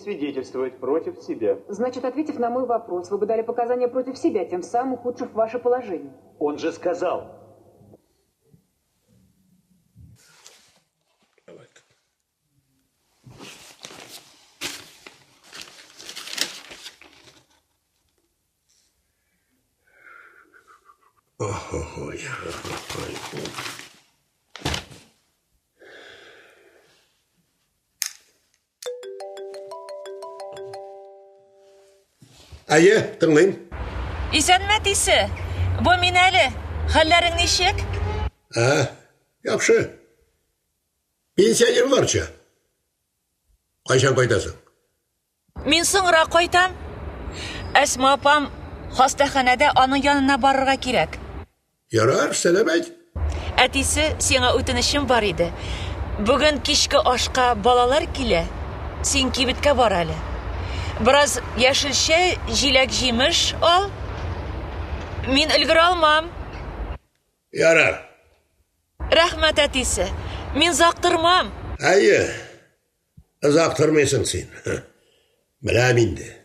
свидетельствовать против себя. Значит, ответив на мой вопрос, вы бы дали показания против себя, тем самым ухудшив ваше положение. Он же сказал. Ой. Әйе, тыңлайым. Исәнме тисе? Бу мин әле. Хәлләрең ничек? Яхшы. Пенсионерларча. Кайчан кайтасың? Мин соңра кайтам. Әсма апам хастаханәдә аның янына барырга кирәк. Ярар, сәлам әйт. Әтисе, сиңа үтенечем бар иде. Бүген кичке ашка балалар килә. Син кибеткә бар әле. Biraz яшелчә, җиләк җимеш ал. Мин өлгерә алмам. Ярар. Рәхмәт әтисе. Мин зактырмам. Әйе. Ызак тормыйсың син. Беләм инде.